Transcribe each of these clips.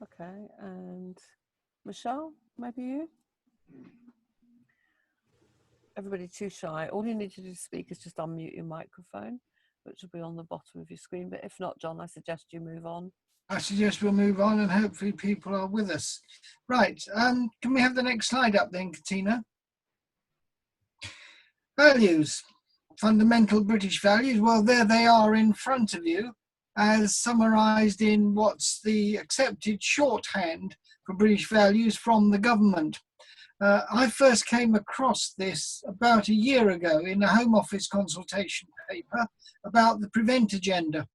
Okay, and Michelle, maybe you? Everybody too shy. All you need to do to speak is just unmute your microphone, which will be on the bottom of your screen. But if not, John, I suggest you move on. I suggest we'll move on and hopefully people are with us. Right, can we have the next slide up then, Katina? Values, fundamental British values. Well, there they are in front of you as summarised in what's the accepted shorthand for British values from the government. I first came across this about a year ago in a Home Office consultation paper about the Prevent agenda.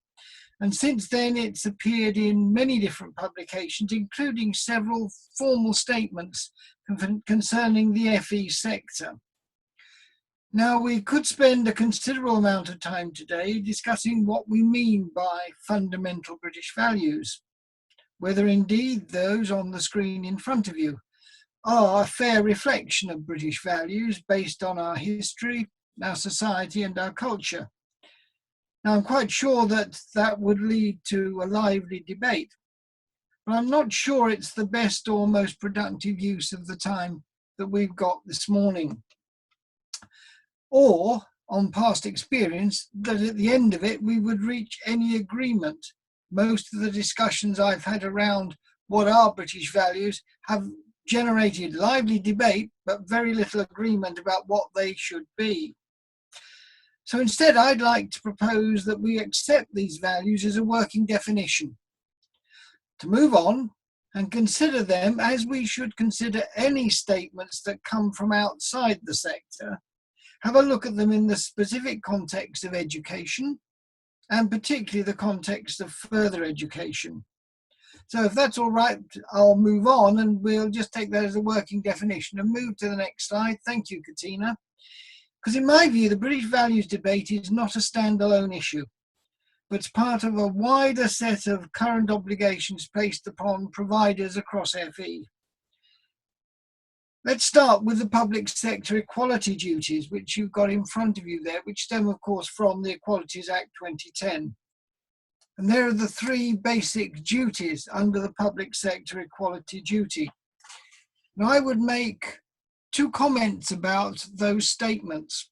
And since then, it's appeared in many different publications, including several formal statements concerning the FE sector. Now, we could spend a considerable amount of time today discussing what we mean by fundamental British values, whether indeed those on the screen in front of you are a fair reflection of British values based on our history, our society and our culture. Now, I'm quite sure that that would lead to a lively debate, but I'm not sure it's the best or most productive use of the time that we've got this morning. Or, on past experience, that at the end of it, we would reach any agreement. Most of the discussions I've had around what are British values have generated lively debate, but very little agreement about what they should be. So instead, I'd like to propose that we accept these values as a working definition, to move on and consider them as we should consider any statements that come from outside the sector, have a look at them in the specific context of education, and particularly the context of further education. So if that's all right, I'll move on and we'll just take that as a working definition and move to the next slide. Thank you, Katina. Because in my view, the British values debate is not a standalone issue, but it's part of a wider set of current obligations placed upon providers across FE. Let's start with the public sector equality duties, which you've got in front of you there, which stem, of course, from the Equalities Act 2010. And there are the three basic duties under the public sector equality duty. Now, I would make two comments about those statements.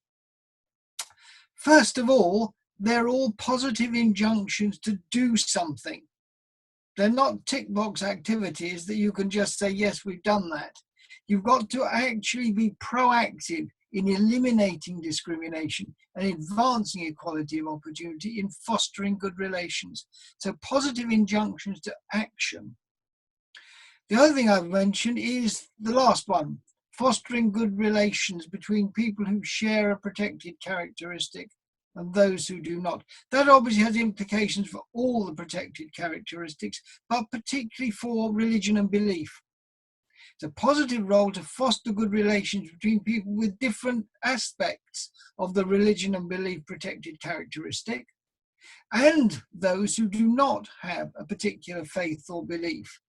First of all, they're all positive injunctions to do something. They're not tick box activities that you can just say, yes, we've done that. You've got to actually be proactive in eliminating discrimination and advancing equality of opportunity in fostering good relations. So positive injunctions to action. The other thing I've mentioned is the last one, fostering good relations between people who share a protected characteristic and those who do not. That obviously has implications for all the protected characteristics, but particularly for religion and belief. It's a positive role to foster good relations between people with different aspects of the religion and belief protected characteristic and those who do not have a particular faith or belief.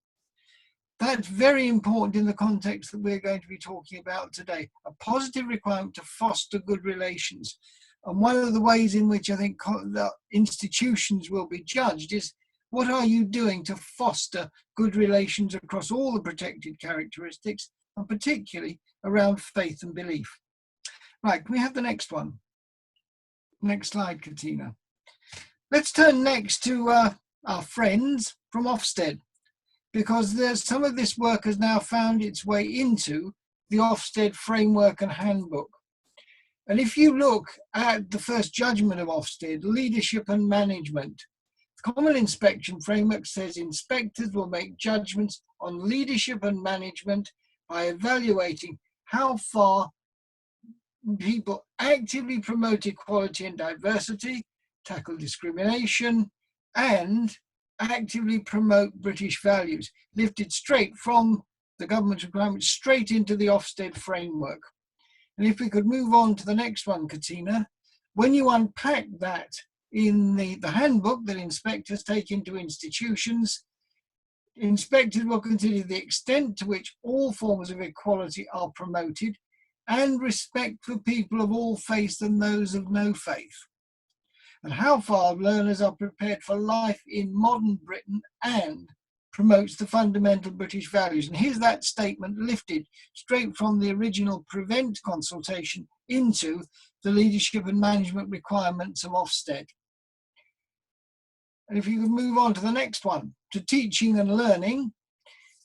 That's very important in the context that we're going to be talking about today, a positive requirement to foster good relations. And one of the ways in which I think the institutions will be judged is, what are you doing to foster good relations across all the protected characteristics, and particularly around faith and belief? Right, can we have the next one? Next slide, Katina. Let's turn next to our friends from Ofsted, because some of this work has now found its way into the Ofsted framework and handbook. And if you look at the first judgment of Ofsted, leadership and management, the Common Inspection Framework says inspectors will make judgments on leadership and management by evaluating how far people actively promote equality and diversity, tackle discrimination, and actively promote British values, lifted straight from the government requirements straight into the Ofsted framework. And if we could move on to the next one, Katina, when you unpack that in the handbook that inspectors take into institutions, inspectors will consider the extent to which all forms of equality are promoted and respect for people of all faiths and those of no faith, and how far learners are prepared for life in modern Britain and promotes the fundamental British values. And here's that statement lifted straight from the original Prevent consultation into the leadership and management requirements of Ofsted. And if you could move on to the next one, to teaching and learning.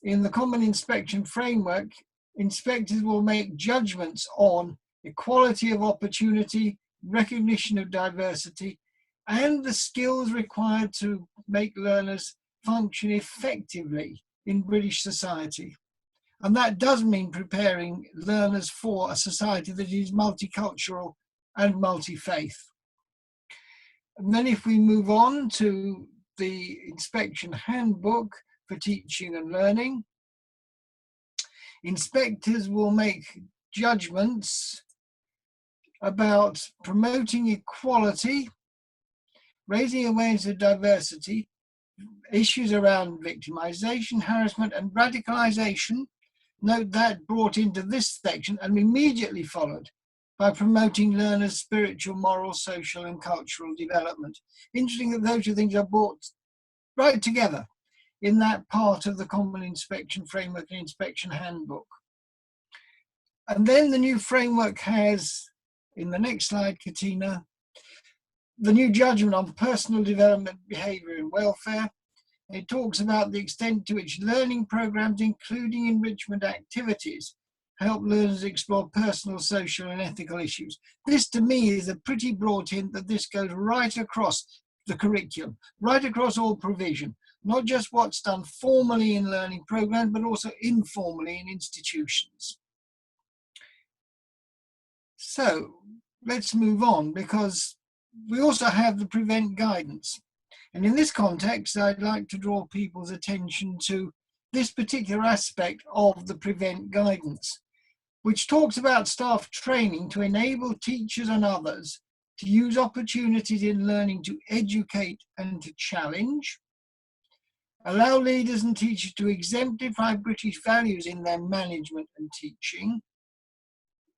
In the Common Inspection Framework, inspectors will make judgments on equality of opportunity, recognition of diversity, and the skills required to make learners function effectively in British society. And that does mean preparing learners for a society that is multicultural and multi-faith. And then if we move on to the Inspection Handbook for Teaching and Learning, inspectors will make judgments about promoting equality, raising awareness of diversity, issues around victimization, harassment, and radicalization. Note that brought into this section and immediately followed by promoting learners' spiritual, moral, social, and cultural development. Interesting that those two things are brought right together in that part of the Common Inspection Framework and Inspection Handbook. And then the new framework has, in the next slide, Katina, the new judgment on personal development, behaviour and welfare. It talks about the extent to which learning programmes, including enrichment activities, help learners explore personal, social and ethical issues. This to me is a pretty broad hint that this goes right across the curriculum, right across all provision, not just what's done formally in learning programmes, but also informally in institutions. So let's move on, because we also have the Prevent guidance. And in this context, I'd like to draw people's attention to this particular aspect of the Prevent guidance, which talks about staff training to enable teachers and others to use opportunities in learning to educate and to challenge, allow leaders and teachers to exemplify British values in their management and teaching,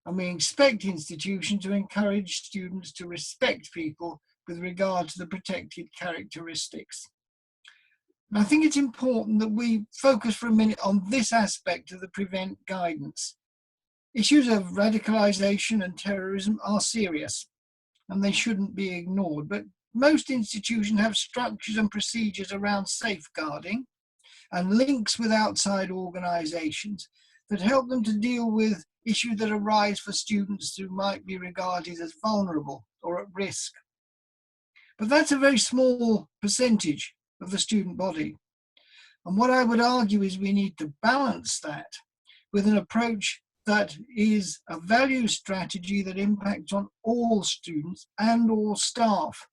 and we expect institutions to encourage students to respect people with regard to the protected characteristics. And I think it's important that we focus for a minute on this aspect of the Prevent guidance. Issues of radicalisation and terrorism are serious, and they shouldn't be ignored, but most institutions have structures and procedures around safeguarding and links with outside organisations that help them to deal with issues that arise for students who might be regarded as vulnerable or at risk. But that's a very small percentage of the student body. And what I would argue is we need to balance that with an approach that is a value strategy that impacts on all students and all staff,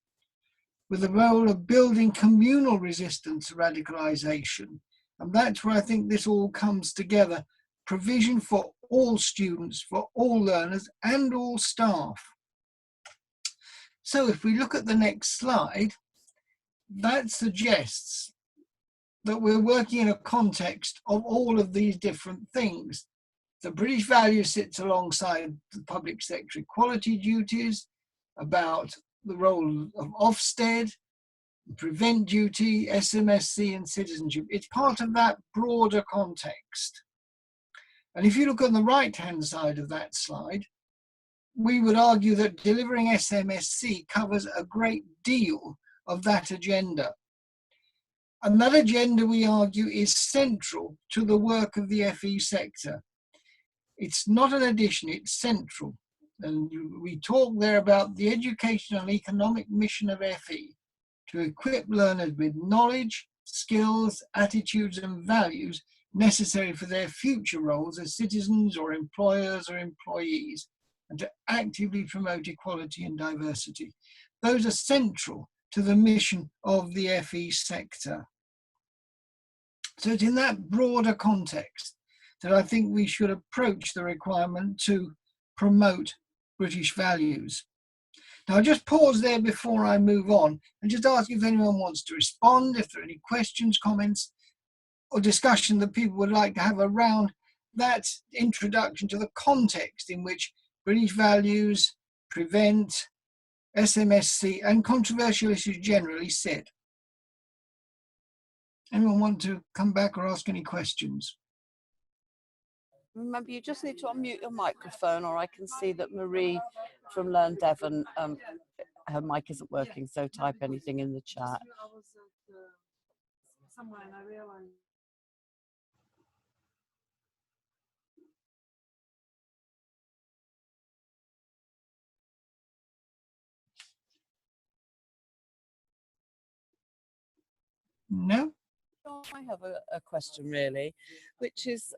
with the role of building communal resistance to radicalisation. And that's where I think this all comes together. Provision for all students, for all learners and all staff. So if we look at the next slide, that suggests that we're working in a context of all of these different things. The British value sits alongside the public sector equality duties, about the role of Ofsted, Prevent duty, SMSC and citizenship. It's part of that broader context. And if you look on the right-hand side of that slide, we would argue that delivering SMSC covers a great deal of that agenda. And that agenda, we argue, is central to the work of the FE sector. It's not an addition, it's central. And we talk there about the educational and economic mission of FE to equip learners with knowledge, skills, attitudes and values necessary for their future roles as citizens or employers or employees, and to actively promote equality and diversity. Those are central to the mission of the FE sector. So it's in that broader context that I think we should approach the requirement to promote British values. Now, I'll just pause there before I move on and just ask if anyone wants to respond, if there are any questions, comments, or discussion that people would like to have around that introduction to the context in which British values, Prevent, SMSC, and controversial issues generally sit. Anyone want to come back or ask any questions? Remember, you just need to unmute your microphone, or I can see that Marie from Learn Devon, her mic isn't working, so type anything in the chat. No? I have a question, really, which is,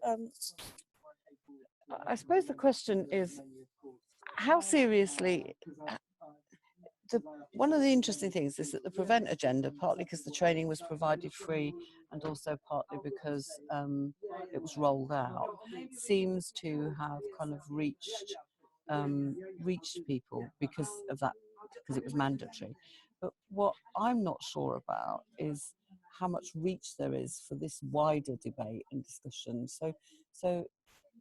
I suppose the question is, how seriously, one of the interesting things is that the Prevent agenda, partly because the training was provided free and also partly because it was rolled out, seems to have kind of reached people because of that, because it was mandatory. But what I'm not sure about is how much reach there is for this wider debate and discussion. So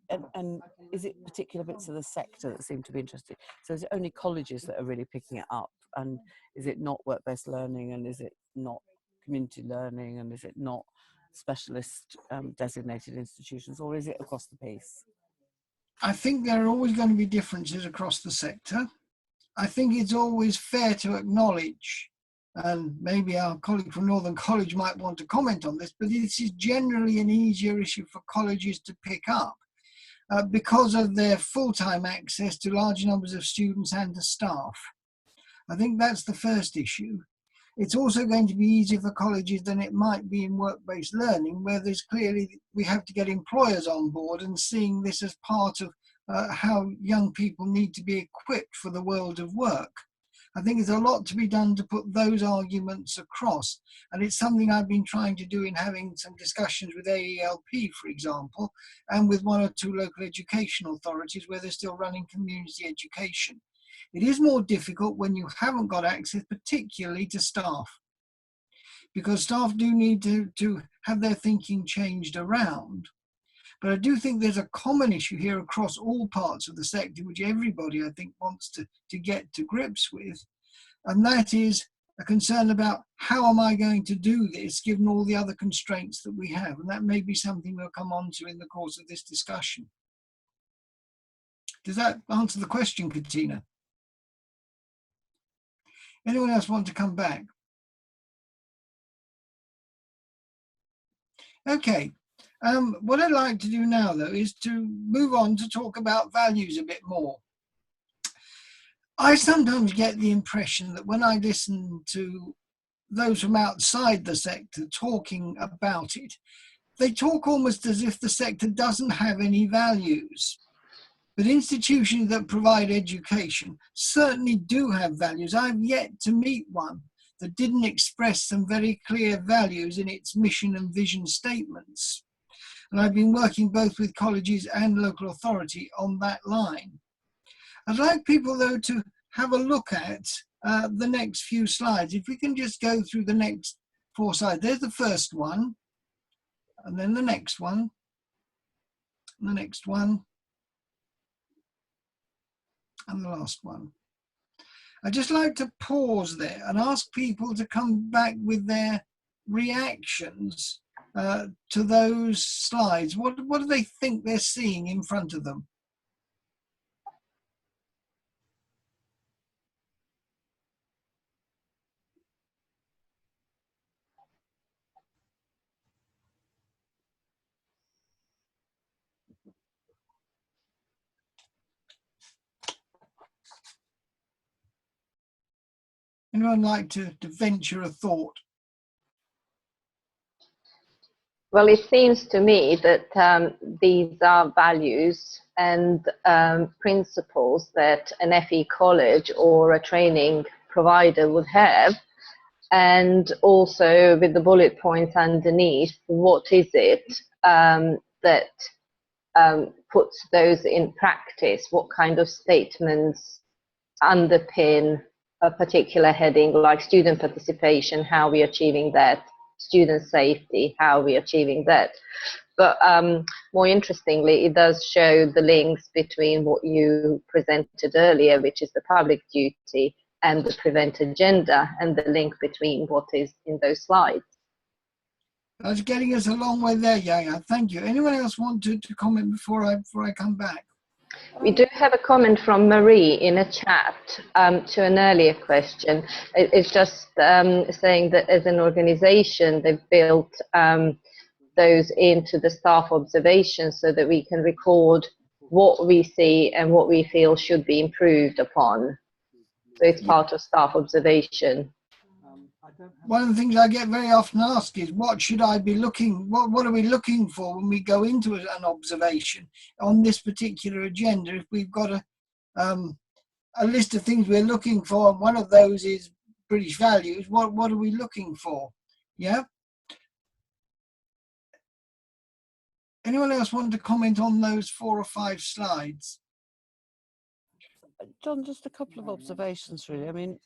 and is it particular bits of the sector that seem to be interested? So is it only colleges that are really picking it up? And is it not work-based learning? And is it not community learning? And is it not specialist designated institutions? Or is it across the piece? I think there are always going to be differences across the sector. I think it's always fair to acknowledge, and maybe our colleague from Northern College might want to comment on this, but this is generally an easier issue for colleges to pick up because of their full-time access to large numbers of students and to staff. I think that's the first issue. It's also going to be easier for colleges than it might be in work-based learning, where there's clearly, we have to get employers on board and seeing this as part of how young people need to be equipped for the world of work. I think there's a lot to be done to put those arguments across. And it's something I've been trying to do in having some discussions with AELP, for example, and with one or two local education authorities where they're still running community education. It is more difficult when you haven't got access, particularly to staff, because staff do need to have their thinking changed around. But I do think there's a common issue here across all parts of the sector, which everybody, I think, wants to get to grips with. And that is a concern about how am I going to do this, given all the other constraints that we have. And that may be something we'll come on to in the course of this discussion. Does that answer the question, Katina? Anyone else want to come back? Okay. What I'd like to do now, though, is to move on to talk about values a bit more. I sometimes get the impression that when I listen to those from outside the sector talking about it, they talk almost as if the sector doesn't have any values. But institutions that provide education certainly do have values. I've yet to meet one that didn't express some very clear values in its mission and vision statements. And I've been working both with colleges and local authority on that line. I'd like people, though, to have a look at the next few slides. If we can just go through the next 4 slides. There's the first one, and then the next one, and the next one, and the last one. I'd just like to pause there and ask people to come back with their reactions to those slides. What do they think they're seeing in front of them? Anyone like to venture a thought? Well, it seems to me that these are values and principles that an FE college or a training provider would have. And also with the bullet points underneath, what is it that puts those in practice? What kind of statements underpin a particular heading, like student participation, how we're achieving that, student safety, how we're achieving that. But more interestingly, it does show the links between what you presented earlier, which is the public duty, and the Prevent agenda, and the link between what is in those slides. That's getting us a long way there, Yaya. Thank you. Anyone else want to comment before I come back? We do have a comment from Marie in a chat to an earlier question. It's just saying that as an organization, they've built those into the staff observations so that we can record what we see and what we feel should be improved upon. So it's part of staff observation. One of the things I get very often asked is, what should I be looking, what are we looking for when we go into an observation on this particular agenda? If we've got a list of things we're looking for, and one of those is British values, what are we looking for? Yeah? Anyone else want to comment on those 4 or 5 slides? John, just a couple of observations, really. I mean,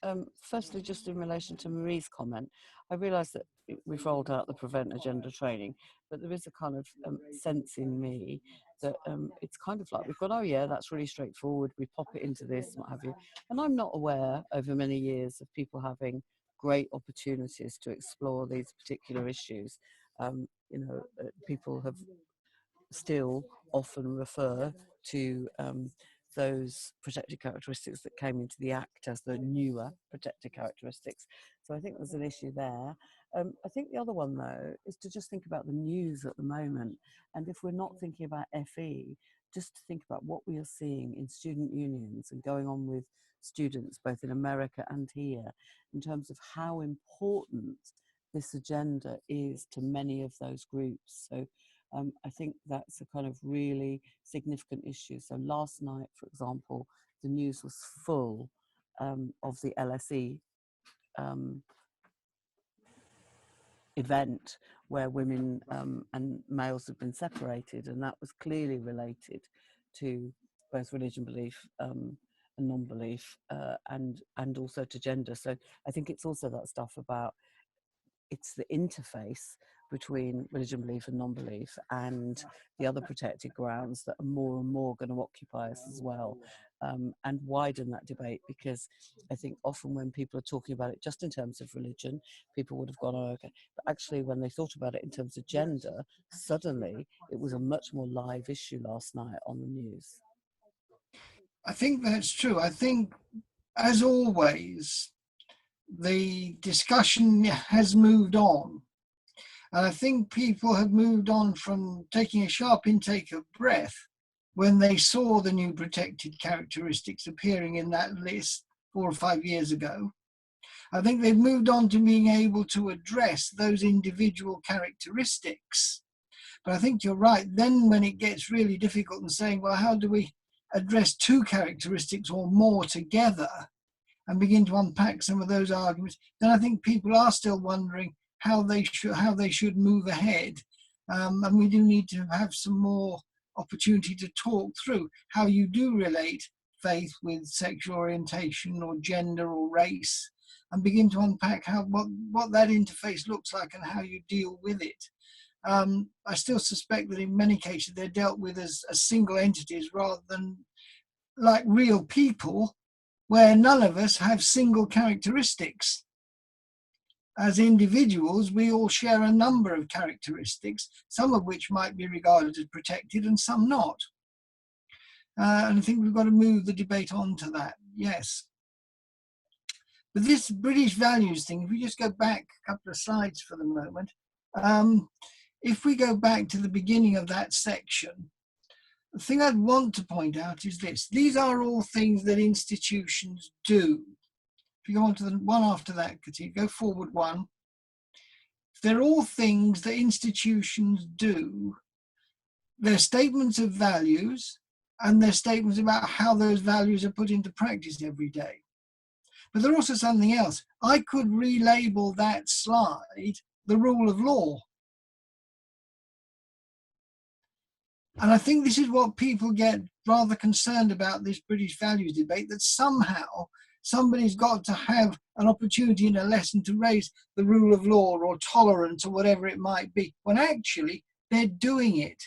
firstly, just in relation to Marie's comment, I realise that we've rolled out the Prevent Agenda training, but there is a kind of sense in me that it's kind of like we've gone, oh yeah, that's really straightforward, we pop it into this, what have you. And I'm not aware over many years of people having great opportunities to explore these particular issues. You know, people have still often refer to those protected characteristics that came into the Act as the newer protected characteristics. So I think there's an issue there. I think the other one, though, is to just think about the news at the moment. And if we're not thinking about FE, just to think about what we are seeing in student unions and going on with students, both in America and here, in terms of how important this agenda is to many of those groups. So I think that's a kind of really significant issue. So last night, for example, the news was full of the LSE event where women and males have been separated, and that was clearly related to both religion, belief and non-belief, and also to gender. So I think it's also that stuff about it's the interface between religion, belief and non-belief and the other protected grounds that are more and more going to occupy us as well, and widen that debate, because I think often when people are talking about it just in terms of religion, people would have gone, oh, okay. But actually when they thought about it in terms of gender, suddenly it was a much more live issue last night on the news. I think that's true. I think, as always, the discussion has moved on. And I think people have moved on from taking a sharp intake of breath when they saw the new protected characteristics appearing in that list 4 or 5 years ago. I think they've moved on to being able to address those individual characteristics. But I think you're right. Then when it gets really difficult and saying, well, how do we address 2 characteristics or more together and begin to unpack some of those arguments, then I think people are still wondering how they should move ahead. And we do need to have some more opportunity to talk through how you do relate faith with sexual orientation or gender or race, and begin to unpack what that interface looks like and how you deal with it. I still suspect that in many cases they're dealt with as single entities rather than like real people, where none of us have single characteristics. As individuals, we all share a number of characteristics, some of which might be regarded as protected and some not. And I think we've got to move the debate on to that, yes. But this British values thing, if we just go back a couple of slides for the moment, if we go back to the beginning of that section, the thing I'd want to point out is this. These are all things that institutions do. If you go on to the one after that, Katie, go forward one. They're all things that institutions do. They're statements of values, and they're statements about how those values are put into practice every day. But they're also something else. I could relabel that slide the rule of law. And I think this is what people get rather concerned about, this British values debate, that somehow somebody's got to have an opportunity in a lesson to raise the rule of law or tolerance or whatever it might be, when actually they're doing it.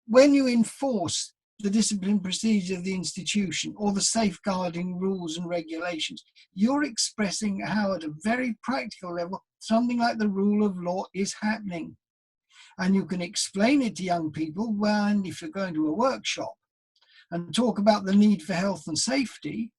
When you enforce the discipline procedure of the institution or the safeguarding rules and regulations, you're expressing how at a very practical level something like the rule of law is happening. And you can explain it to young people, well, and if you're going to a workshop and talk about the need for health and safety,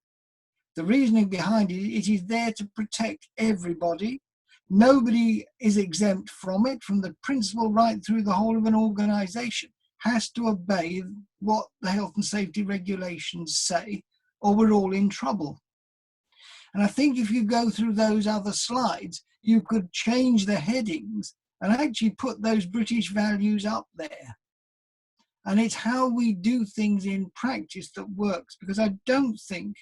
the reasoning behind it, it is there to protect everybody. Nobody is exempt from it, from the principal right through the whole of an organisation has to obey what the health and safety regulations say, or we're all in trouble. And I think if you go through those other slides, you could change the headings and actually put those British values up there. And it's how we do things in practice that works, because I don't think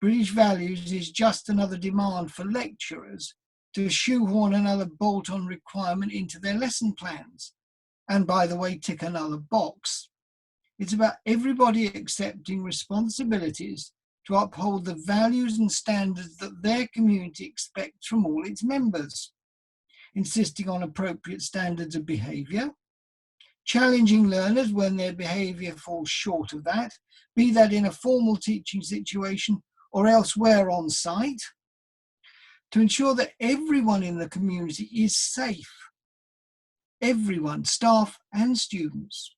British values is just another demand for lecturers to shoehorn another bolt-on requirement into their lesson plans. And by the way, tick another box. It's about everybody accepting responsibilities to uphold the values and standards that their community expects from all its members, insisting on appropriate standards of behaviour, challenging learners when their behaviour falls short of that, be that in a formal teaching situation or elsewhere on site, to ensure that everyone in the community is safe, everyone, staff and students,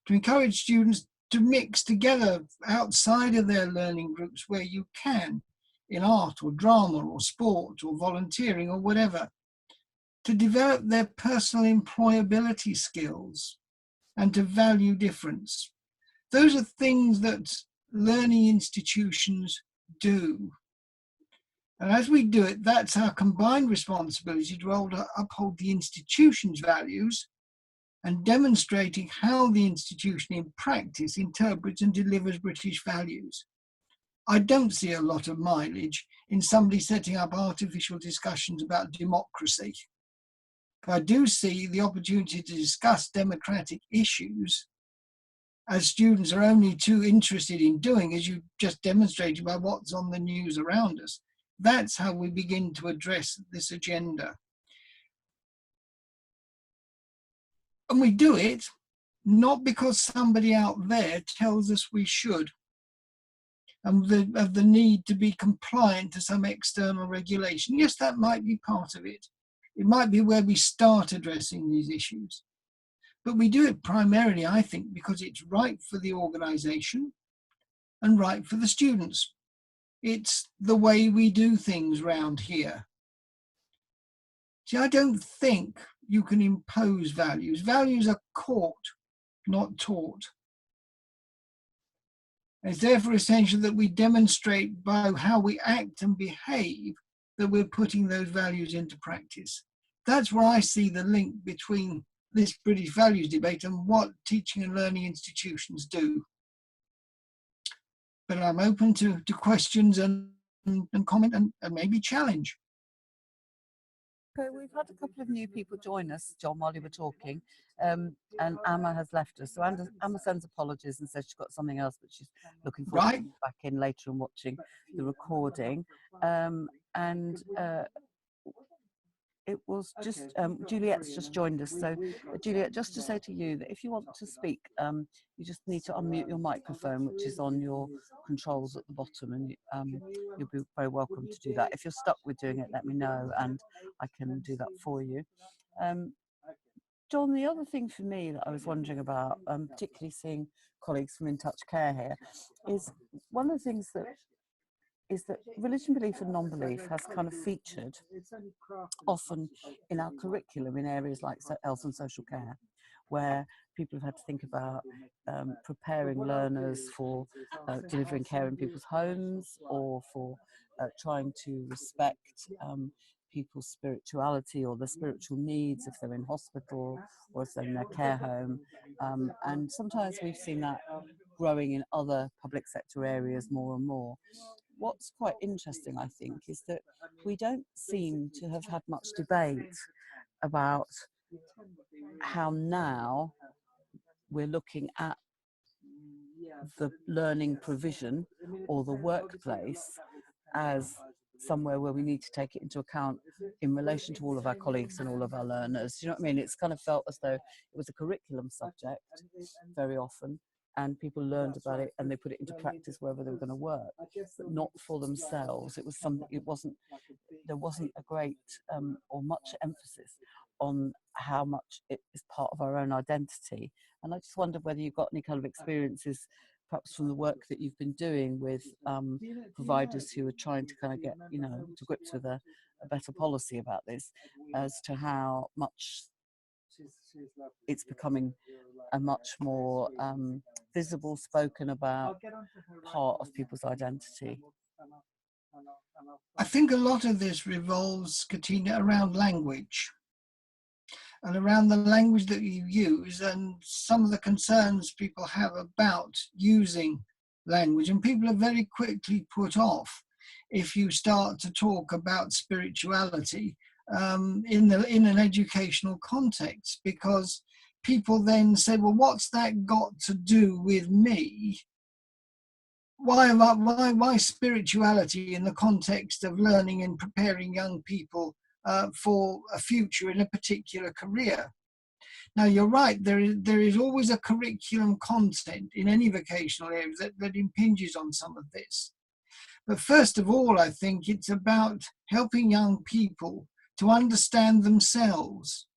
to encourage students to mix together outside of their learning groups where you can, in art or drama or sport or volunteering or whatever, to develop their personal employability skills and to value difference. Those are things that learning institutions do. And as we do it, that's our combined responsibility to uphold the institution's values and demonstrating how the institution in practice interprets and delivers British values. I don't see a lot of mileage in somebody setting up artificial discussions about democracy. But I do see the opportunity to discuss democratic issues, as students are only too interested in doing, as you just demonstrated by what's on the news around us. That's how we begin to address this agenda. And we do it not because somebody out there tells us we should, and of the need to be compliant to some external regulation. Yes, that might be part of it. It might be where we start addressing these issues. But we do it primarily, I think, because it's right for the organisation and right for the students. It's the way we do things round here. See, I don't think you can impose values. Values are caught, not taught. It's therefore essential that we demonstrate by how we act and behave that we're putting those values into practice. That's where I see the link between this British values debate and what teaching and learning institutions do. But I'm open to questions and comment and maybe challenge. Okay, we've had a couple of new people join us, John, while you were talking, and Amma has left us. So Amma sends apologies and says she's got something else, but she's looking forward to coming back in later and watching the recording. It was just, Juliet's just joined us. So Juliet, just to say to you that if you want to speak, you just need to unmute your microphone, which is on your controls at the bottom, and you'll be very welcome to do that. If you're stuck with doing it, let me know and I can do that for you. John, the other thing for me that I was wondering about, particularly seeing colleagues from In Touch Care here, is one of the things that religion, belief and non-belief has kind of featured often in our curriculum in areas like health and social care, where people have had to think about preparing learners for delivering care in people's homes, or for trying to respect people's spirituality or their spiritual needs if they're in hospital or if they're in their care home. And sometimes we've seen that growing in other public sector areas more and more. What's quite interesting, I think, is that we don't seem to have had much debate about how now we're looking at the learning provision or the workplace as somewhere where we need to take it into account in relation to all of our colleagues and all of our learners. You know what I mean? It's kind of felt as though it was a curriculum subject very often, and people learned about it and they put it into practice wherever they were going to work, but not for themselves. It was something. There wasn't a great or much emphasis on how much it is part of our own identity. And I just wondered whether you got any kind of experiences, perhaps from the work that you've been doing with providers who are trying to kind of get, to grips with a better policy about this, as to how much it's becoming a much more visible, spoken about part of people's identity. I think a lot of this revolves, Katina, around language and around the language that you use and some of the concerns people have about using language. And people are very quickly put off if you start to talk about spirituality in an educational context, because people then say, well, what's that got to do with me? Why spirituality in the context of learning and preparing young people for a future in a particular career? Now, you're right, there is always a curriculum content in any vocational area that impinges on some of this. But first of all, I think it's about helping young people to understand themselves,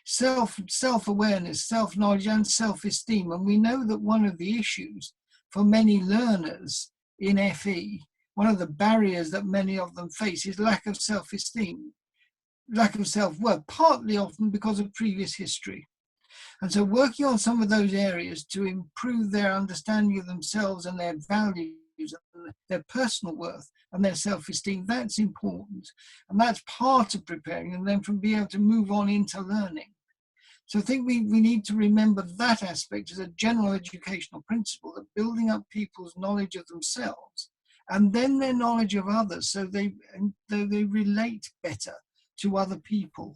self-awareness, self-knowledge and self-esteem. And we know that one of the issues for many learners in FE, one of the barriers that many of them face is lack of self-esteem, lack of self-worth, partly often because of previous history. And so working on some of those areas to improve their understanding of themselves and their values, and their personal worth and their self-esteem, that's important. And that's part of preparing them then from being able to move on into learning. So I think we need to remember that aspect as a general educational principle, that building up people's knowledge of themselves and then their knowledge of others so they relate better to other people.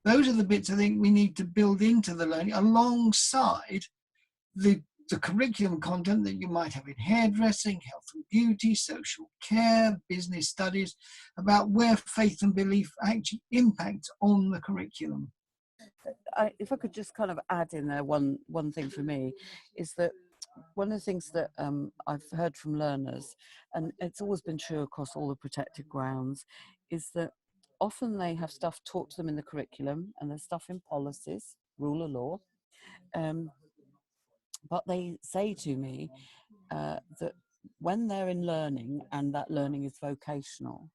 Those are the bits I think we need to build into the learning alongside the curriculum content that you might have in hairdressing, health and beauty, social care, business studies, about where faith and belief actually impact on the curriculum. If I could just kind of add in there one thing for me, is that one of the things that I've heard from learners, and it's always been true across all the protected grounds, is that often they have stuff taught to them in the curriculum and there's stuff in policies, rule of law, but they say to me that when they're in learning and that learning is vocational,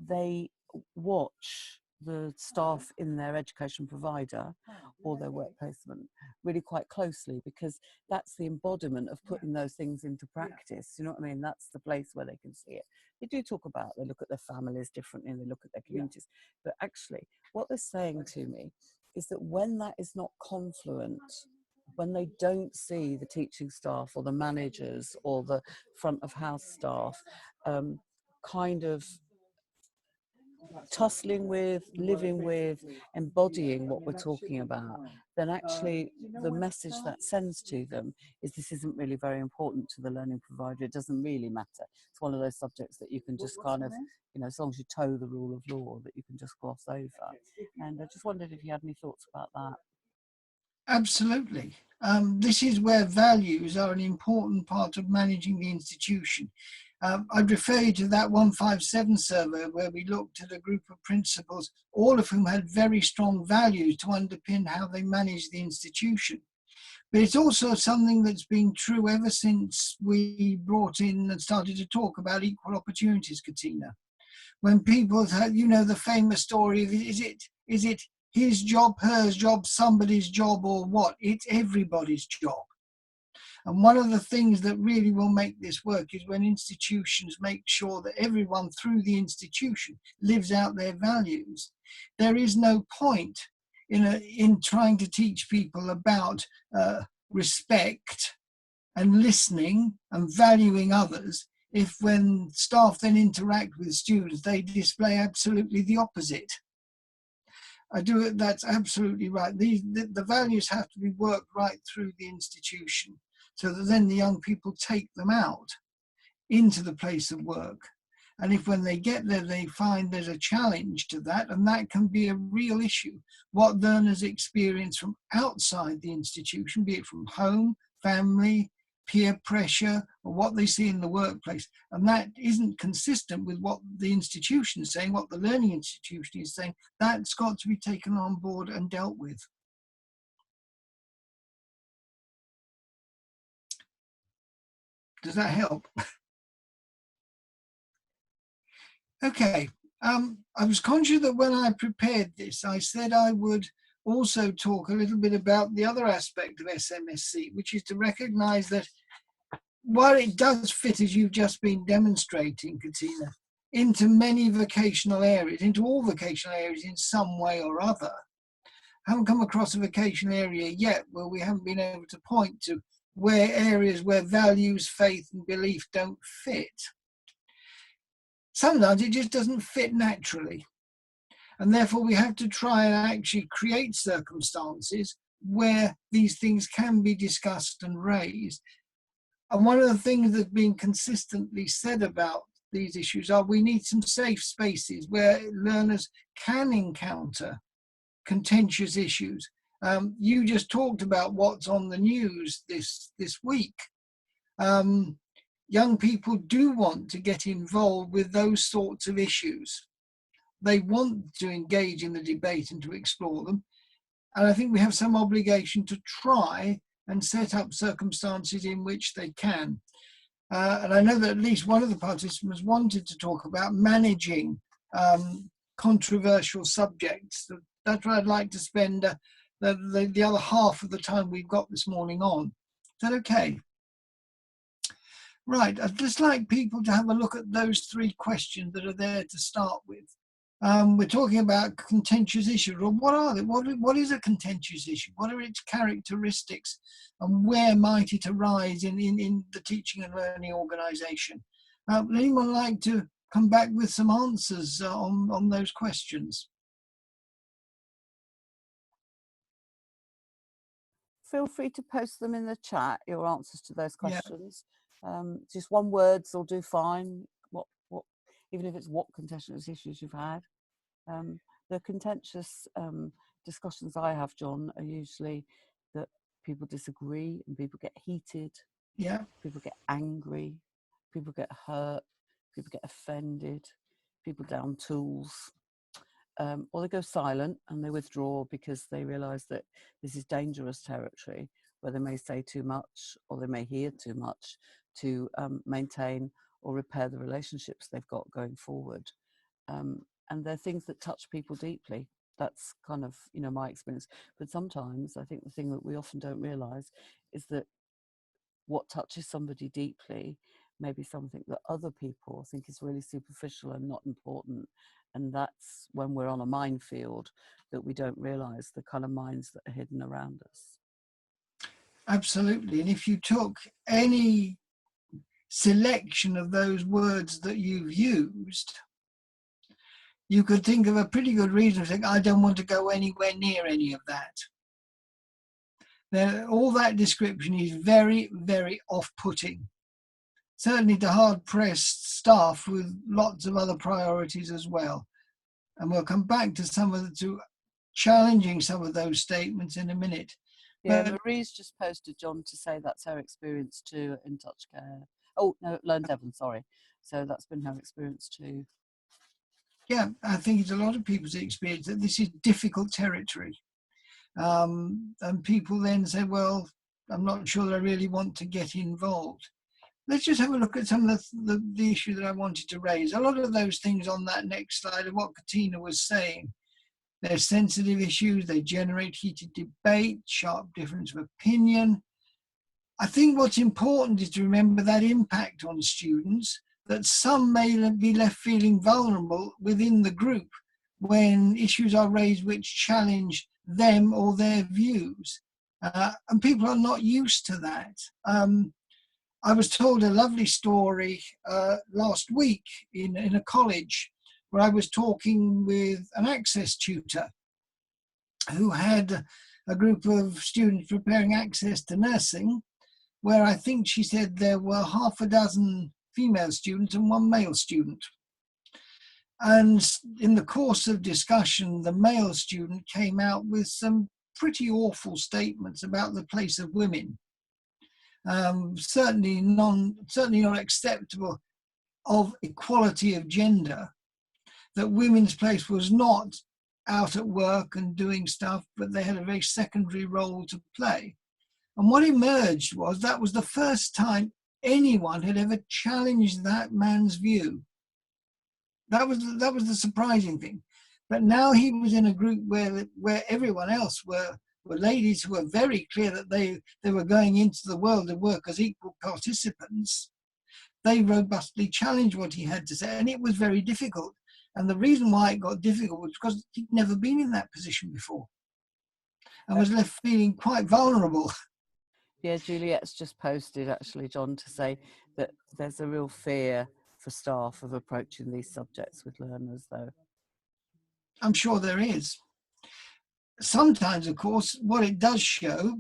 they watch the staff in their education provider or their work placement really quite closely, because that's the embodiment of putting those things into practice. You know what I mean? That's the place where they can see it. They do talk about, they look at their families differently and they look at their communities, but actually what they're saying to me is that when that is not confluent, when they don't see the teaching staff or the managers or the front of house staff kind of tussling with, living with, embodying what we're talking about, then actually the message that sends to them is this isn't really very important to the learning provider. It doesn't really matter. It's one of those subjects that you can just kind of, as long as you toe the rule of law, that you can just gloss over. And I just wondered if you had any thoughts about that. Absolutely. This is where values are an important part of managing the institution. I'd refer you to that 157 survey where we looked at a group of principals, all of whom had very strong values to underpin how they manage the institution. But it's also something that's been true ever since we brought in and started to talk about equal opportunities, Katina. When people had, the famous story of is it his job, hers job, somebody's job, or what? It's everybody's job. And one of the things that really will make this work is when institutions make sure that everyone through the institution lives out their values. There is no point in trying to teach people about respect and listening and valuing others if when staff then interact with students, they display absolutely the opposite. That's absolutely right. The values have to be worked right through the institution, so that then the young people take them out into the place of work. And if when they get there, they find there's a challenge to that, and that can be a real issue. What learners experience from outside the institution, be it from home, family, peer pressure, or what they see in the workplace. And that isn't consistent with what the institution is saying, what the learning institution is saying. That's got to be taken on board and dealt with. Does that help? Okay. I was conscious that when I prepared this, I said I would also talk a little bit about the other aspect of SMSC, which is to recognise that while it does fit, as you've just been demonstrating, Katina, into many vocational areas, into all vocational areas in some way or other, I haven't come across a vocational area yet where we haven't been able to point to where areas where values, faith and belief don't fit. Sometimes it just doesn't fit naturally. And therefore we have to try and actually create circumstances where these things can be discussed and raised. And one of the things that's been consistently said about these issues are we need some safe spaces where learners can encounter contentious issues. You just talked about what's on the news this week. Young people do want to get involved with those sorts of issues. They want to engage in the debate and to explore them. And I think we have some obligation to try and set up circumstances in which they can. And I know that at least one of the participants wanted to talk about managing controversial subjects. That's what I'd like to spend the other half of the time we've got this morning on. Is that okay? Right, I'd just like people to have a look at those three questions that are there to start with. We're talking about contentious issues. Well, what are they? What is a contentious issue? What are its characteristics? And where might it arise in the teaching and learning organisation? Would anyone like to come back with some answers on those questions? Feel free to post them in the chat, your answers to those questions. Yeah. Just one words will do fine. What even if it's what contentious issues you've had. The contentious discussions I have, John, are usually that people disagree and people get heated. Yeah. People get angry. People get hurt. People get offended. People down tools. Or they go silent and they withdraw because they realise that this is dangerous territory where they may say too much or they may hear too much to maintain or repair the relationships they've got going forward. And they're things that touch people deeply. That's kind of, my experience. But sometimes I think the thing that we often don't realise is that what touches somebody deeply may be something that other people think is really superficial and not important. And that's when we're on a minefield that we don't realise the kind of mines that are hidden around us. Absolutely. And if you took any selection of those words that you've used, you could think of a pretty good reason to think, I don't want to go anywhere near any of that. Now, all that description is very, very off-putting. Certainly to hard-pressed staff with lots of other priorities as well. And we'll come back to challenging some of those statements in a minute. Yeah, but Marie's just posted, John, to say that's her experience too in Touch Care. Oh, no, Learn Devon, sorry. So that's been her experience too. Yeah, I think it's a lot of people's experience that this is difficult territory. And people then say, well, I'm not sure that I really want to get involved. Let's just have a look at some of the issue that I wanted to raise. A lot of those things on that next slide are what Katina was saying. They're sensitive issues, they generate heated debate, sharp difference of opinion. I think what's important is to remember that impact on students, that some may be left feeling vulnerable within the group when issues are raised which challenge them or their views. And people are not used to that. I was told a lovely story last week in a college where I was talking with an access tutor who had a group of students preparing access to nursing, where I think she said there were half a dozen female students and one male student. And in the course of discussion, the male student came out with some pretty awful statements about the place of women. certainly not acceptable of equality of gender, that women's place was not out at work and doing stuff, but they had a very secondary role to play. And what emerged was that was the first time anyone had ever challenged that man's view. That was the surprising thing. But now he was in a group where everyone else were ladies who were very clear that they were going into the world of work as equal participants. They robustly challenged what he had to say, and it was very difficult. And the reason why it got difficult was because he'd never been in that position before and was left feeling quite vulnerable. Yeah, Juliet's just posted, actually, John, to say that there's a real fear for staff of approaching these subjects with learners, though. I'm sure there is. Sometimes, of course, what it does show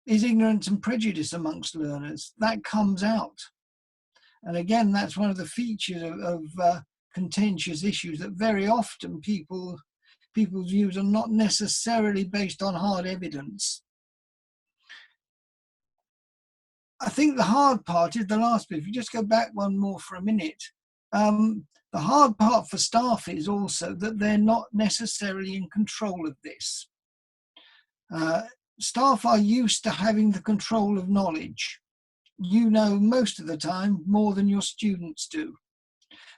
is ignorance and prejudice amongst learners. That comes out. And again, that's one of the features of contentious issues, that very often people's views are not necessarily based on hard evidence. I think the hard part is the last bit. If you just go back one more for a minute, the hard part for staff is also that they're not necessarily in control of this. Staff are used to having the control of knowledge. You know most of the time more than your students do.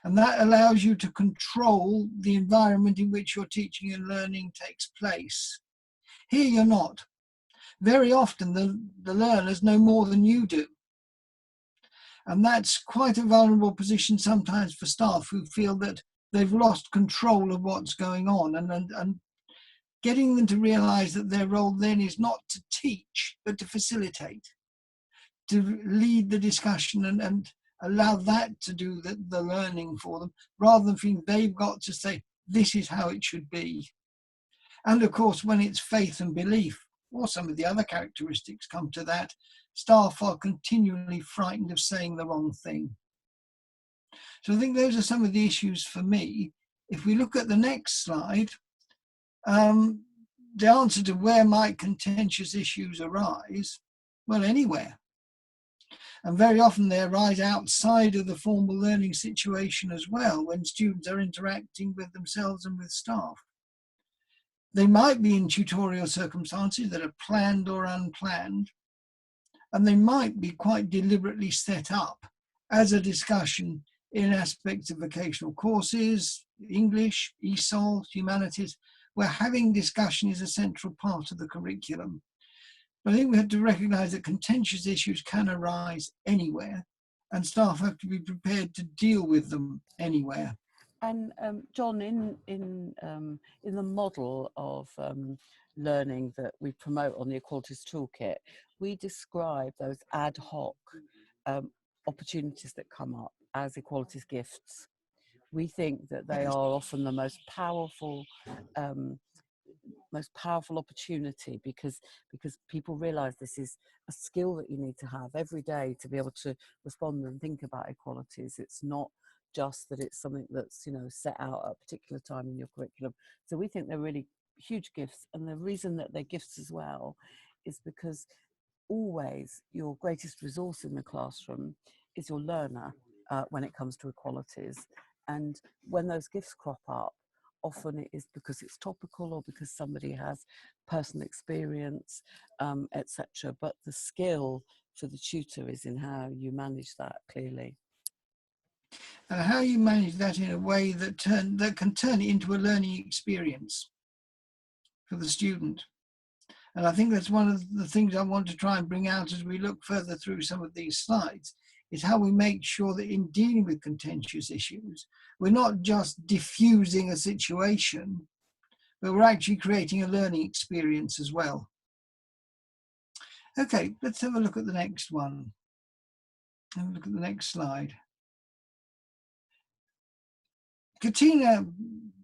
And that allows you to control the environment in which your teaching and learning takes place. Here you're not. Very often the learners know more than you do. And that's quite a vulnerable position sometimes for staff who feel that they've lost control of what's going on, and getting them to realise that their role then is not to teach, but to facilitate, to lead the discussion and allow that to do the learning for them, rather than feeling they've got to say, this is how it should be. And of course, when it's faith and belief, or some of the other characteristics come to that, staff are continually frightened of saying the wrong thing. So I think those are some of the issues for me. If we look at the next slide, the answer to where might contentious issues arise, well, anywhere. And very often they arise outside of the formal learning situation as well, when students are interacting with themselves and with staff. They might be in tutorial circumstances that are planned or unplanned, and they might be quite deliberately set up as a discussion in aspects of vocational courses, English, ESOL, humanities, where having discussion is a central part of the curriculum. But I think we have to recognise that contentious issues can arise anywhere, and staff have to be prepared to deal with them anywhere. And John, in the model of learning that we promote on the Equalities Toolkit, we describe those ad hoc opportunities that come up as equalities gifts. We think that they are often the most powerful opportunity, because people realise this is a skill that you need to have every day to be able to respond and think about equalities. It's not just that it's something that's, you know, set out at a particular time in your curriculum. So we think they're really huge gifts, and the reason that they're gifts as well is because always your greatest resource in the classroom is your learner when it comes to equalities. And when those gifts crop up, often it is because it's topical or because somebody has personal experience, etc. But the skill for the tutor is in how you manage that, clearly. And how you manage that in a way that can turn it into a learning experience for the student. And I think that's one of the things I want to try and bring out as we look further through some of these slides, is how we make sure that in dealing with contentious issues, we're not just diffusing a situation, but we're actually creating a learning experience as well. Okay, let's have a look at the next one. Have a look at the next slide. Katina,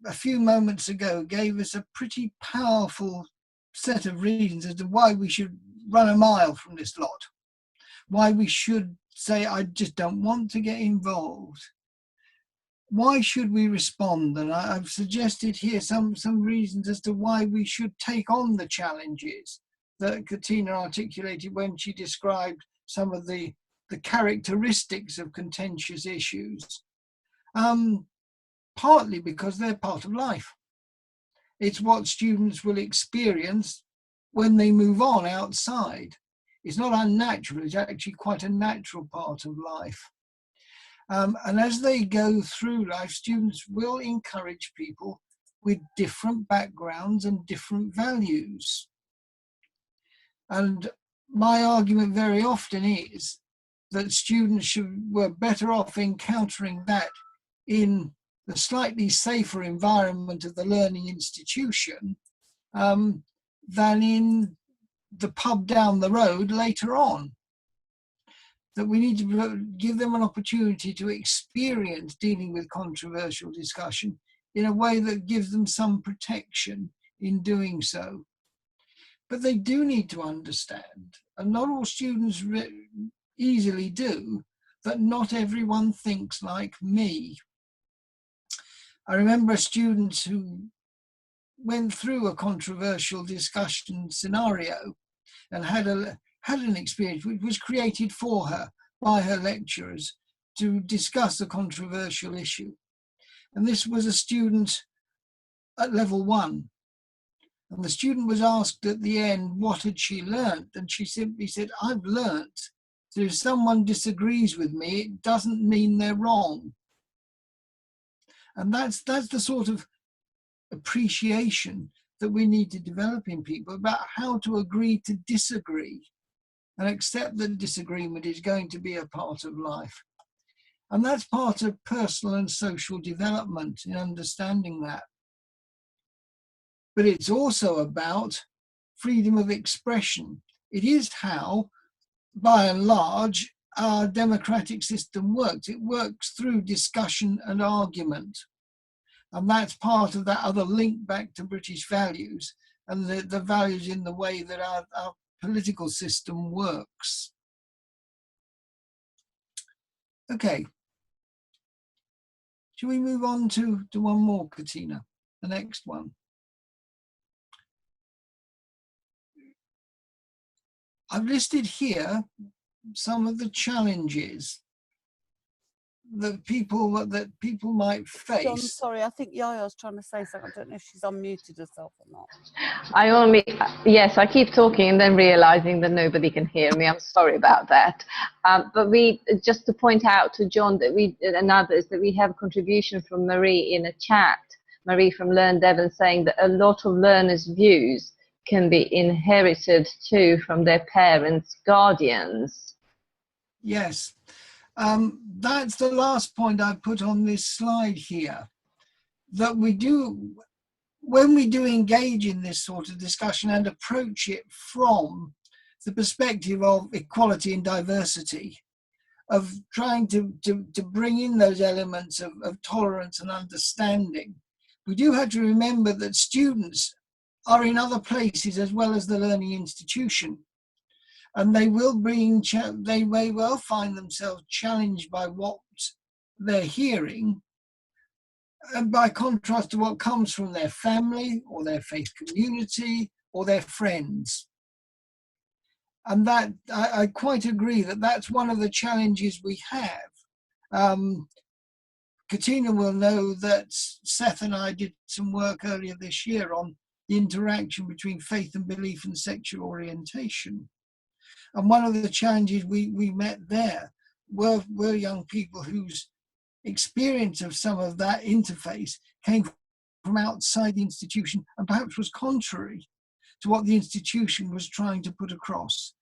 a few moments ago, gave us a pretty powerful set of reasons as to why we should run a mile from this lot, why we should say, I just don't want to get involved. Why should we respond? And I've suggested here some reasons as to why we should take on the challenges that Katina articulated when she described some of the characteristics of contentious issues, partly because they're part of life. It's what students will experience when they move on outside. It's not unnatural, it's actually quite a natural part of life. And as they go through life, students will encourage people with different backgrounds and different values. And my argument very often is that students were better off encountering that in the slightly safer environment of the learning institution than in the pub down the road later on. That we need to give them an opportunity to experience dealing with controversial discussion in a way that gives them some protection in doing so. But they do need to understand, and not all students easily do, that not everyone thinks like me. I remember a student who went through a controversial discussion scenario and had an experience which was created for her by her lecturers to discuss a controversial issue. And this was a student at level 1. And the student was asked at the end, what had she learnt? And she simply said, I've learnt that if someone disagrees with me, it doesn't mean they're wrong. And that's the sort of appreciation that we need to develop in people about how to agree to disagree and accept that disagreement is going to be a part of life. And that's part of personal and social development in understanding that. But it's also about freedom of expression. It is how, by and large, our democratic system works. It works through discussion and argument. And that's part of that other link back to British values and the values in the way that our political system works. Okay. Shall we move on to one more, Katina? The next one. I've listed here some of the challenges that people might face. John, sorry, I think Yaya's trying to say something. I don't know if she's unmuted herself or not. Yes, I keep talking and then realizing that nobody can hear me. I'm sorry about that. But just to point out to John that and others that we have a contribution from Marie in a chat, Marie from Learn Devon, saying that a lot of learners' views can be inherited too from their parents, guardians. Yes. That's the last point I put on this slide here, that when we do engage in this sort of discussion and approach it from the perspective of equality and diversity, of trying to bring in those elements of tolerance and understanding, we do have to remember that students are in other places as well as the learning institution. And they may well find themselves challenged by what they're hearing, and by contrast to what comes from their family or their faith community or their friends. And that I quite agree that that's one of the challenges we have. Katina will know that Seth and I did some work earlier this year on the interaction between faith and belief and sexual orientation. And one of the challenges we met there were young people whose experience of some of that interface came from outside the institution and perhaps was contrary to what the institution was trying to put across.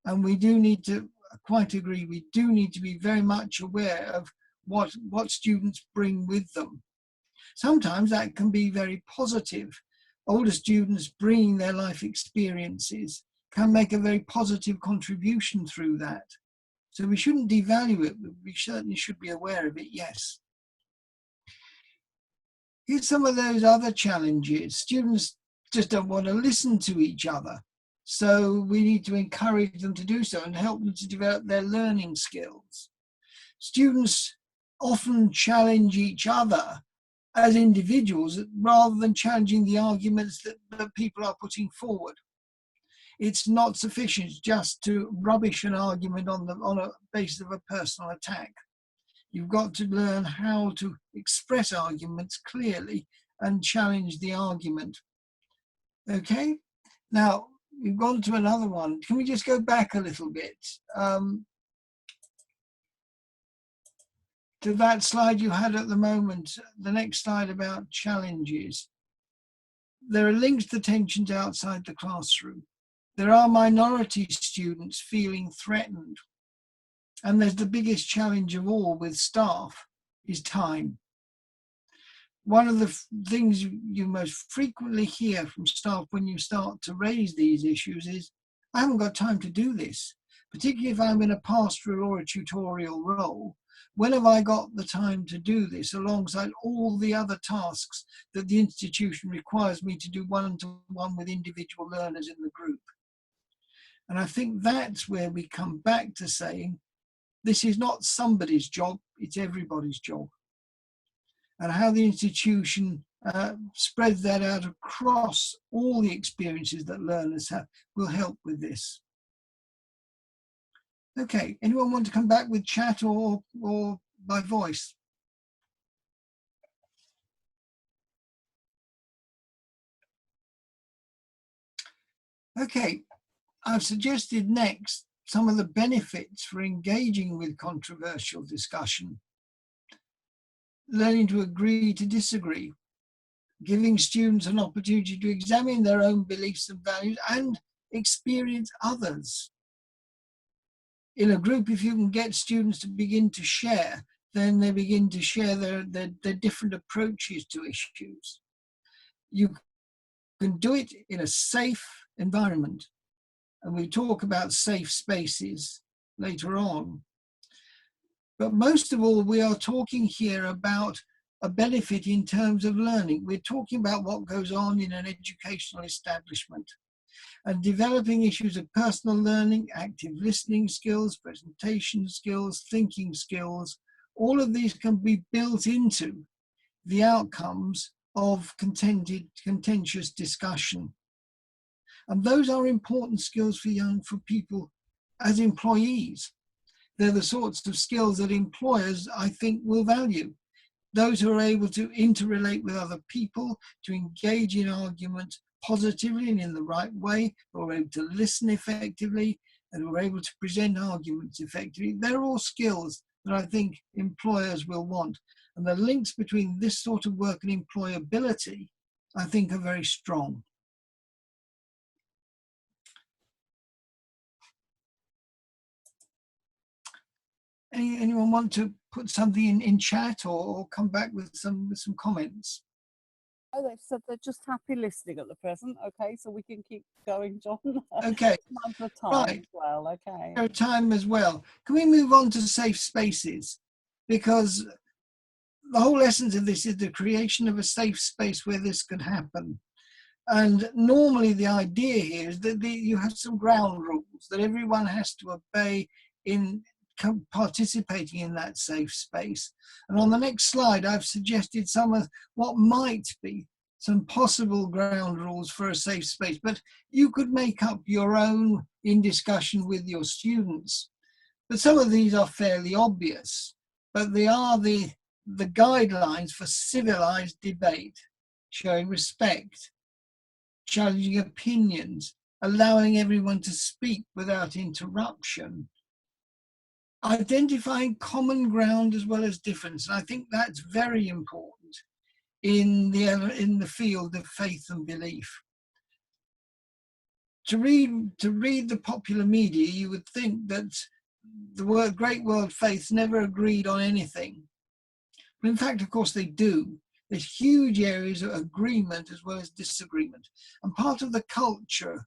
And we do need to, I quite agree, we do need to be very much aware of what students bring with them. Sometimes that can be very positive. Older students bringing their life experiences can make a very positive contribution through that. So we shouldn't devalue it, but we certainly should be aware of it, yes. Here's some of those other challenges. Students just don't want to listen to each other. So we need to encourage them to do so and help them to develop their learning skills. Students often challenge each other as individuals rather than challenging the arguments that people are putting forward. It's not sufficient just to rubbish an argument on a basis of a personal attack. You've got to learn how to express arguments clearly and challenge the argument. Okay, now we've gone to another one. Can we just go back a little bit to that slide you had at the moment, the next slide about challenges. There are links to tensions outside the classroom. There are minority students feeling threatened. And there's the biggest challenge of all with staff is time. One of the things you most frequently hear from staff when you start to raise these issues is, I haven't got time to do this, particularly if I'm in a pastoral or a tutorial role. When have I got the time to do this alongside all the other tasks that the institution requires me to do one-to-one with individual learners in the group? And I think that's where we come back to saying, this is not somebody's job, it's everybody's job. And how the institution spreads that out across all the experiences that learners have will help with this. Okay, anyone want to come back with chat or by voice? Okay, I've suggested next some of the benefits for engaging with controversial discussion. Learning to agree to disagree, giving students an opportunity to examine their own beliefs and values and experience others. In a group, if you can get students to begin to share, then they begin to share their different approaches to issues. You can do it in a safe environment. And we talk about safe spaces later on. But most of all, we are talking here about a benefit in terms of learning. We're talking about what goes on in an educational establishment and developing issues of personal learning, active listening skills, presentation skills, thinking skills. All of these can be built into the outcomes of contentious discussion. And those are important skills for people as employees. They're the sorts of skills that employers, I think, will value. Those who are able to interrelate with other people, to engage in arguments positively and in the right way, who are able to listen effectively, and who are able to present arguments effectively. They're all skills that I think employers will want. And the links between this sort of work and employability, I think, are very strong. Anyone want to put something in chat or come back with some comments? Oh, they've said they're just happy listening at the present. Okay, so we can keep going, John. Okay. Time for time Right. as well. Okay. For time as well. Can we move on to safe spaces? Because the whole essence of this is the creation of a safe space where this can happen. And normally the idea here is that you have some ground rules that everyone has to obey in participating in that safe space. And on the next slide, I've suggested some of what might be some possible ground rules for a safe space, but you could make up your own in discussion with your students. But some of these are fairly obvious, but they are the guidelines for civilized debate, showing respect, challenging opinions, allowing everyone to speak without interruption, identifying common ground as well as difference. And I think that's very important in the field of faith and belief. To read the popular media, you would think that the great world faiths never agreed on anything. But in fact, of course, they do. There's huge areas of agreement as well as disagreement. And part of the culture,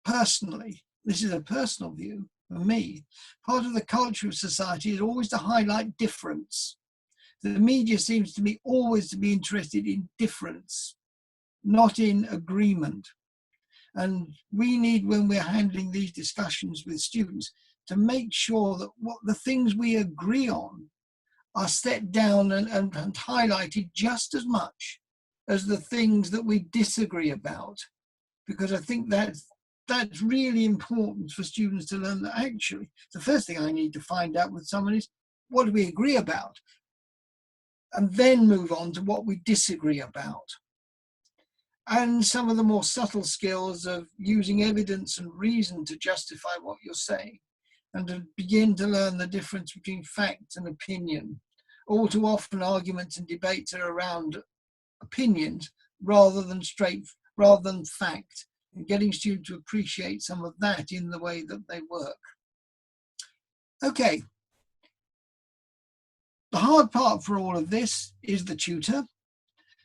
personally, this is a personal view for me, part of the culture of society is always to highlight difference. The media seems to me always to be interested in difference, not in agreement. And we need, when we're handling these discussions with students, to make sure that what the things we agree on are set down and highlighted just as much as the things that we disagree about. Because I think that's that's really important for students to learn that actually the first thing I need to find out with someone is, what do we agree about? And then move on to what we disagree about. And some of the more subtle skills of using evidence and reason to justify what you're saying, and to begin to learn the difference between fact and opinion. All too often arguments and debates are around opinions rather than fact, and getting students to appreciate some of that in the way that they work. Okay. The hard part for all of this is the tutor.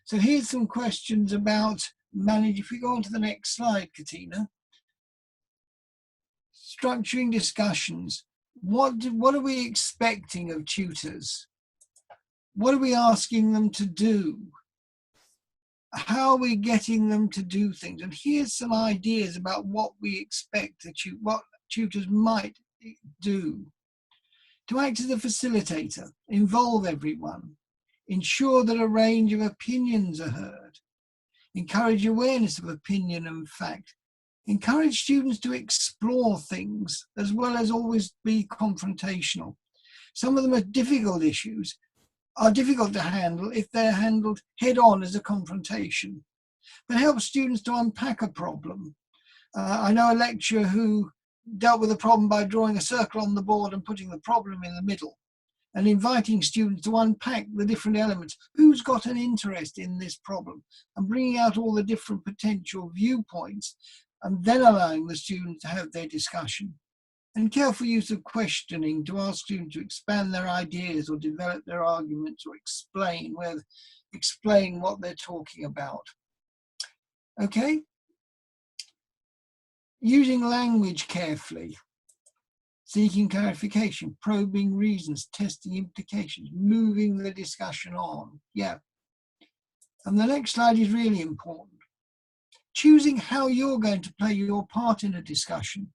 So here's some questions about manage. If we go on to the next slide, Katina. Structuring discussions. What are we expecting of tutors? What are we asking them to do? How are we getting them to do things? And here's some ideas about what we expect what tutors might do. To act as a facilitator, involve everyone, ensure that a range of opinions are heard, encourage awareness of opinion and fact, encourage students to explore things as well as always be confrontational. Some of the most difficult issues are difficult to handle if they're handled head on as a confrontation, but help students to unpack a problem. I know a lecturer who dealt with a problem by drawing a circle on the board and putting the problem in the middle, and inviting students to unpack the different elements. Who's got an interest in this problem? And bringing out all the different potential viewpoints, and then allowing the students to have their discussion. And careful use of questioning to ask students to expand their ideas or develop their arguments or explain what they're talking about. Okay? Using language carefully. Seeking clarification, probing reasons, testing implications, moving the discussion on. Yeah. And the next slide is really important. Choosing how you're going to play your part in a discussion.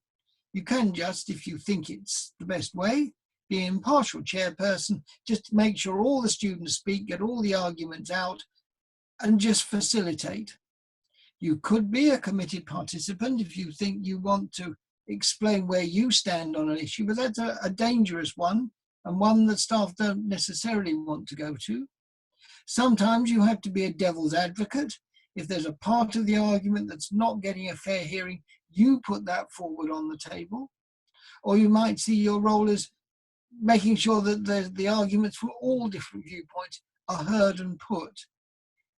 You can just, if you think it's the best way, be an impartial chairperson, just make sure all the students speak, get all the arguments out, and just facilitate. You could be a committed participant if you think you want to explain where you stand on an issue, but that's a dangerous one, and one that staff don't necessarily want to go to. Sometimes you have to be a devil's advocate. If there's a part of the argument that's not getting a fair hearing, you put that forward on the table. Or you might see your role as making sure that the arguments from all different viewpoints are heard and put.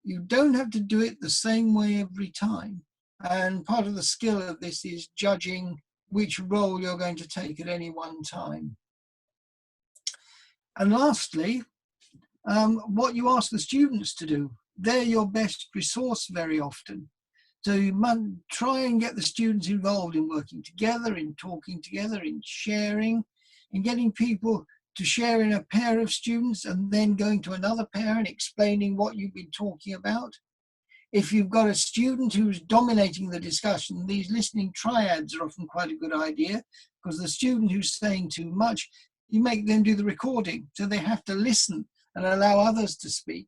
You don't have to do it the same way every time. And part of the skill of this is judging which role you're going to take at any one time. And lastly, what you ask the students to do. They're your best resource very often. So you must try and get the students involved in working together, in talking together, in sharing, in getting people to share in a pair of students and then going to another pair and explaining what you've been talking about. If you've got a student who's dominating the discussion, these listening triads are often quite a good idea, because the student who's saying too much, you make them do the recording, so they have to listen and allow others to speak.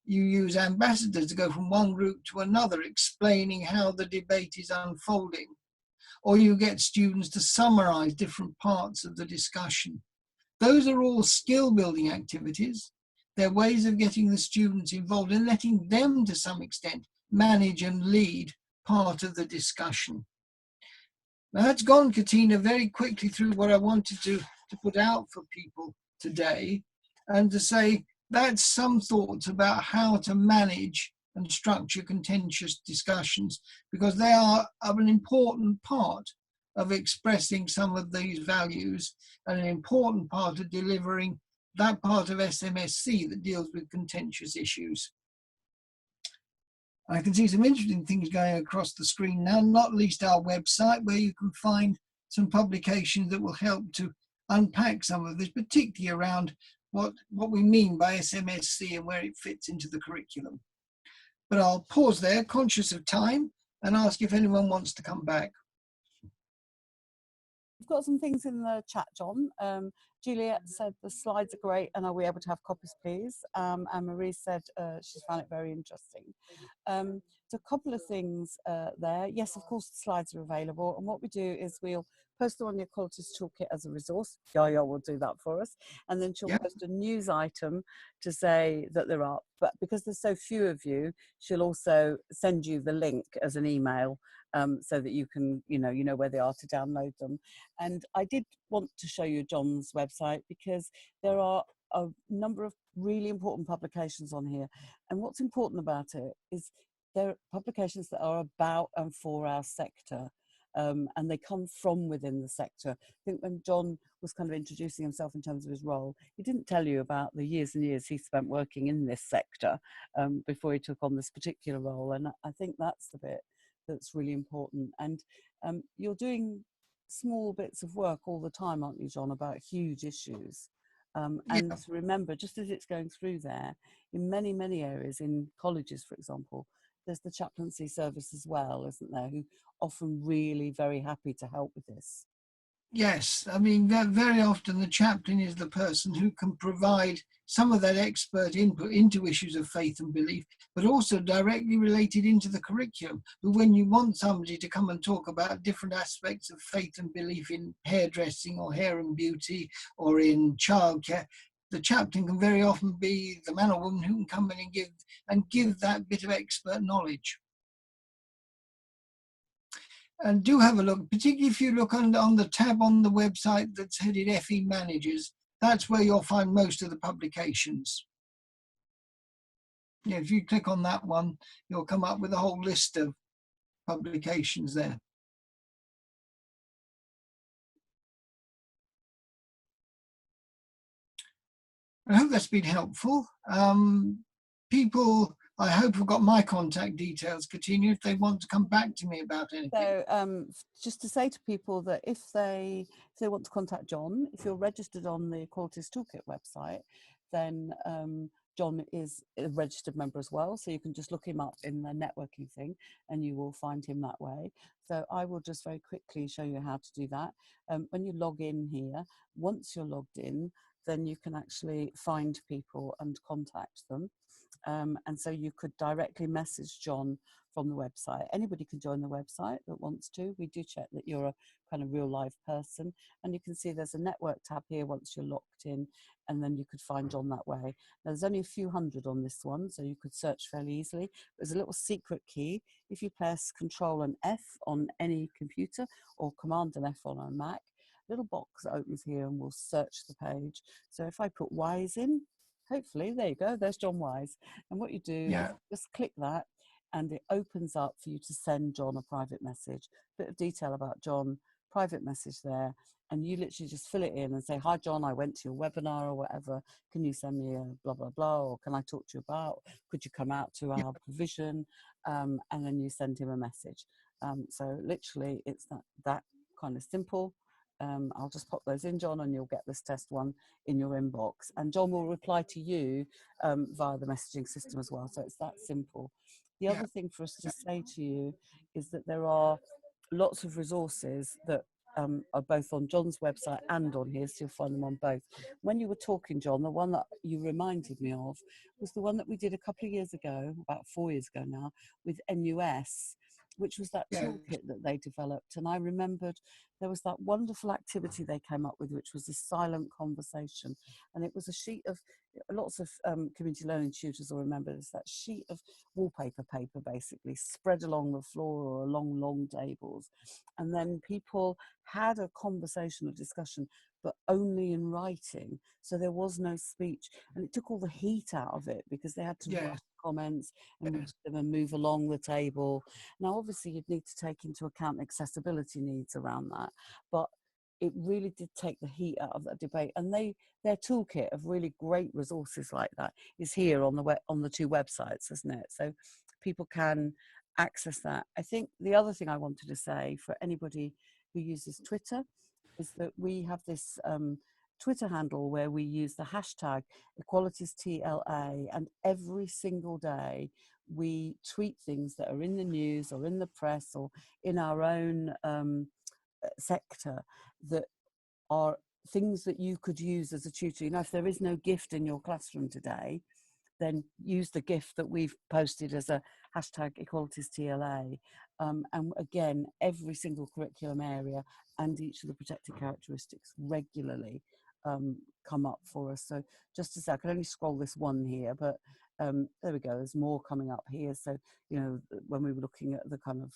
You use ambassadors to go from one group to another, explaining how the debate is unfolding. Or you get students to summarize different parts of the discussion. Those are all skill building activities. They're ways of getting the students involved and letting them, to some extent, manage and lead part of the discussion. Now that's gone, Katina, very quickly through what I wanted to put out for people today, and to say that's some thoughts about how to manage and structure contentious discussions, because they are an important part of expressing some of these values and an important part of delivering that part of SMSC that deals with contentious issues. I can see some interesting things going across the screen now, not least our website, where you can find some publications that will help to unpack some of this, particularly around what we mean by SMSC and where it fits into the curriculum. But I'll pause there, conscious of time, and ask if anyone wants to come back. We've got some things in the chat, John. Juliet said the slides are great, and are we able to have copies, please? And Marie said she's found it very interesting. So a couple of things there. Yes, of course, the slides are available. And what we do is we'll post them on the Equalities Toolkit as a resource. Yaya will do that for us. And then she'll post a news item to say that they're up. But because there's so few of you, she'll also send you the link as an email so that you can, you know where they are to download them. And I did want to show you John's website because there are a number of really important publications on here. And what's important about it is they're publications that are about and for our sector. And they come from within the sector. I think when John was kind of introducing himself in terms of his role, he didn't tell you about the years and years he spent working in this sector before he took on this particular role. And I think that's the bit that's really important. And you're doing small bits of work all the time, aren't you, John, about huge issues? And remember, just as it's going through there, in many, many areas, in colleges, for example, there's the chaplaincy service as well, isn't there, who often really very happy to help with this. Yes, I mean, very often the chaplain is the person who can provide some of that expert input into issues of faith and belief, but also directly related into the curriculum. But when you want somebody to come and talk about different aspects of faith and belief in hairdressing or hair and beauty or in childcare, the chaplain can very often be the man or woman who can come in and give that bit of expert knowledge. And do have a look, particularly if you look on the tab on the website that's headed FE Managers, that's where you'll find most of the publications. Yeah, if you click on that one, you'll come up with a whole list of publications there. I hope that's been helpful. People, I hope, have got my contact details, Katina, if they want to come back to me about anything. So just to say to people that if they want to contact John, if you're registered on the Equalities Toolkit website, then John is a registered member as well. So you can just look him up in the networking thing and you will find him that way. So I will just very quickly show you how to do that. When you log in here, once you're logged in, then you can actually find people and contact them. And so you could directly message John from the website. Anybody can join the website that wants to. We do check that you're a kind of real live person. And you can see there's a network tab here once you're locked in, and then you could find John that way. Now, there's only a few hundred on this one, so you could search fairly easily. There's a little secret key. If you press Control and F on any computer or Command and F on a Mac, a little box opens here and we'll search the page. So if I put Wise in, hopefully, there you go, there's John Wise. And what you do is just click that and it opens up for you to send John a private message, bit of detail about John, private message there. And you literally just fill it in and say, hi, John, I went to your webinar or whatever. Can you send me a blah, blah, blah? Or can I talk to you about, could you come out to our provision? And then you send him a message. So literally it's that kind of simple. I'll just pop those in, John, and you'll get this test one in your inbox. And John will reply to you via the messaging system as well. So it's that simple. The other thing for us to say to you is that there are lots of resources that are both on John's website and on here, so you'll find them on both. When you were talking, John, the one that you reminded me of was the one that we did a couple of years ago, about 4 years ago now, with NUS, which was that toolkit that they developed. And I remembered there was that wonderful activity they came up with, which was a silent conversation. And it was a sheet of, lots of community learning tutors will remember this, that sheet of wallpaper paper basically spread along the floor or along long tables. And then people had a conversation, a discussion, but only in writing. So there was no speech. And it took all the heat out of it because they had to write comments and move along the table. Now, obviously, you'd need to take into account accessibility needs around that. But it really did take the heat out of that debate. And their toolkit of really great resources like that is here on the two websites, isn't it? So people can access that. I think the other thing I wanted to say for anybody who uses Twitter is that we have this Twitter handle where we use the hashtag #EqualitiesTLA, and every single day we tweet things that are in the news or in the press or in our own sector that are things that you could use as a tutor. You know, if there is no gift in your classroom today, then use the gift that we've posted as a hashtag #EqualitiesTLA. And again, every single curriculum area and each of the protected characteristics regularly come up for us. So just to say, I can only scroll this one here, but there we go, there's more coming up here. So, you know, when we were looking at the kind of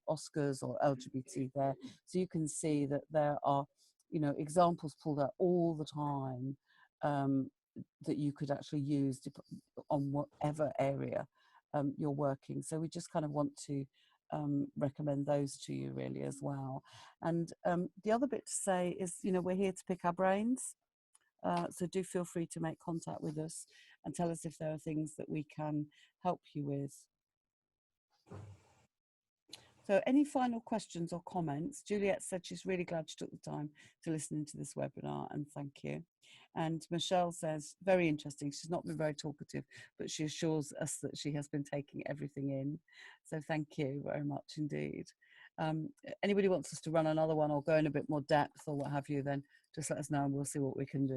Oscars or LGBT there, so you can see that there are, you know, examples pulled out all the time that you could actually use on whatever area you're working. So we just kind of want to recommend those to you really as well. And the other bit to say is, you know, we're here to pick our brains. So do feel free to make contact with us and tell us if there are things that we can help you with. So any final questions or comments? Juliet said she's really glad she took the time to listen to this webinar, and thank you. And Michelle says, very interesting. She's not been very talkative, but she assures us that she has been taking everything in. So thank you very much indeed. Anybody wants us to run another one or go in a bit more depth or what have you, then just let us know and we'll see what we can do.